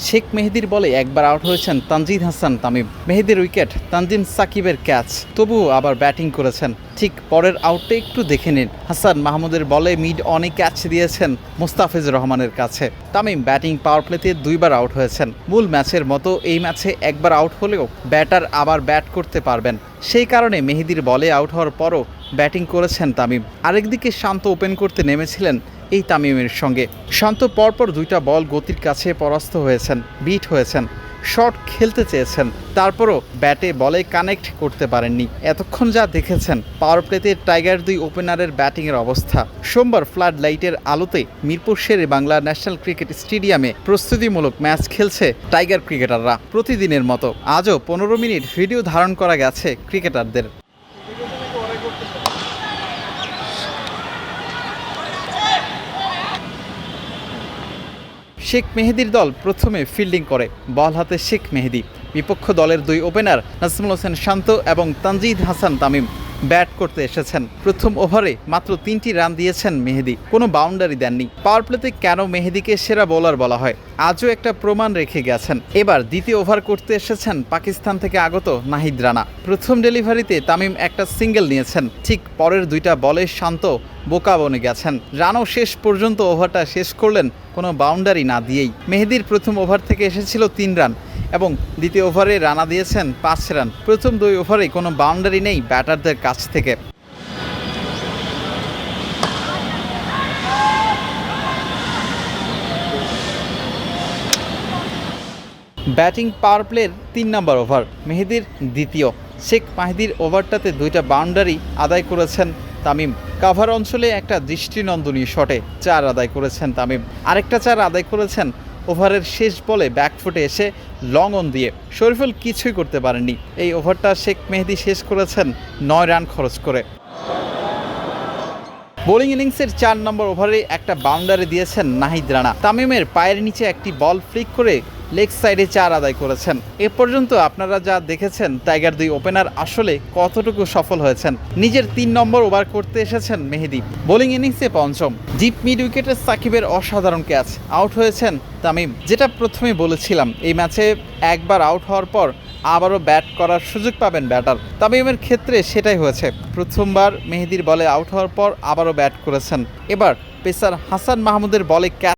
শেখ মেহেদীর বলে একবার আউট হয়েছেন তানজিদ হাসান তামিম। মেহেদীর উইকেট, তানজিম সাকিবের ক্যাচ, তবুও আবার ব্যাটিং করেছেন। ঠিক পরের আউটটা একটু দেখে নিন। হাসান মাহমুদের বলে মিড অনে ক্যাচ দিয়েছেন মোস্তাফিজুর রহমানের কাছে। তামিম ব্যাটিং পাওয়ার প্লেতে দুইবার আউট হয়েছেন। মূল ম্যাচের মতো এই ম্যাচে একবার আউট হলেও ব্যাটার আবার ব্যাট করতে পারবেন। সেই কারণে মেহেদীর বলে আউট হওয়ার পরও ব্যাটিং করেছেন তামিম। আরেকদিকে শান্ত ওপেন করতে নেমেছিলেন এই তামিমের সঙ্গে। শান্ত পরপর দুইটা বল গতির কাছে পরাস্ত হয়েছেন, বিট হয়েছেন, শট খেলতে চেয়েছেন, তারপরও ব্যাটে বলে কানেক্ট করতে পারেননি। এতক্ষণ যা দেখেছেন পাওয়ার প্লেতে টাইগার দুই ওপেনারের ব্যাটিংয়ের অবস্থা। সোমবার ফ্লাড লাইটের আলোতে মিরপুর শেরে বাংলা ন্যাশনাল ক্রিকেট স্টেডিয়ামে প্রস্তুতিমূলক ম্যাচ খেলছে টাইগার ক্রিকেটাররা। প্রতিদিনের মতো আজও 15 মিনিট ভিডিও ধারণ করা গেছে ক্রিকেটারদের। শেখ মেহেদীর দল প্রথমে ফিল্ডিং করে। বল হাতে শেখ মেহেদী। বিপক্ষ দলের দুই ওপেনার নাজমুল হোসেন শান্ত এবং তানজিদ হাসান তামিম ব্যাট করতে এসেছেন। প্রথম ওভারে মাত্র 3টি রান দিয়েছেন মেহেদী, কোনো বাউন্ডারি দেননি। পাওয়ার প্লেতে কেন মেহেদীকে সেরা বোলার বলা হয় আজও একটা প্রমাণ রেখে গেছেন। এবার দ্বিতীয় ওভার করতে এসেছেন পাকিস্তান থেকে আগত নাহিদ রানা। প্রথম ডেলিভারিতে তামিম একটা সিঙ্গেল নিয়েছেন। ঠিক পরের দুইটা বলে শান্ত বোকা বনে গেছেন। রানও শেষ পর্যন্ত ওভারটা শেষ করলেন কোনো বাউন্ডারি না দিয়েই। মেহেদীর প্রথম ওভার থেকে এসেছিল 3 রান এবং দ্বিতীয় ওভারে রানা দিয়েছেন 5 রান। প্রথম 2 ওভারে কোনো বাউন্ডারি নেই ব্যাটারদের কাছ থেকে। ব্যাটিং পাওয়ার প্লের 3 নম্বর ওভার, মেহেদীর দ্বিতীয়। শেখ মেহেদীর ওভারটাতে দুইটা বাউন্ডারি আদায় করেছেন তামিম। কাভার অঞ্চলে একটা দৃষ্টিনন্দনীয় শটে 4 আদায় করেছেন তামিম। আরেকটা 4 আদায় করেছেন ওভারের শেষ বলে ব্যাকফুটে এসে লং অন দিয়ে। শরীফুল কিছুই করতে পারেননি। এই ওভারটা শেখ মেহেদী শেষ করেছেন 9 রান খরচ করে। বোলিং ইনিংসের 4 নম্বর ওভারে একটা বাউন্ডারি দিয়েছেন নাহিদ রানা। তামিমের পায়ের নিচে একটি বল ফ্লিক করে লেগ সাইডে 4 আদায় করেছেন। এ পর্যন্ত আপনারা যা দেখেছেন টাইগার দুই ওপেনার আসলে কতটুকু সফল হয়েছেন। নিজের 3 নম্বর ওভার করতে এসেছেন মেহেদী। বোলিং ইনিংসে পঞ্চম। ডিপ মিড উইকেটে সাকিবের অসাধারণ ক্যাচ। আউট হয়েছেন তামিম। যেটা প্রথমে বলেছিলাম, এই ম্যাচে একবার আউট হওয়ার পর আবারও ব্যাট করার সুযোগ পাবেন ব্যাটার। তামিমের ক্ষেত্রে সেটাই হয়েছে। প্রথমবার মেহেদীর বলে আউট হওয়ার পর আবারও ব্যাট করেছেন। এবার পেসার হাসান মাহমুদের বলে ক্যাচ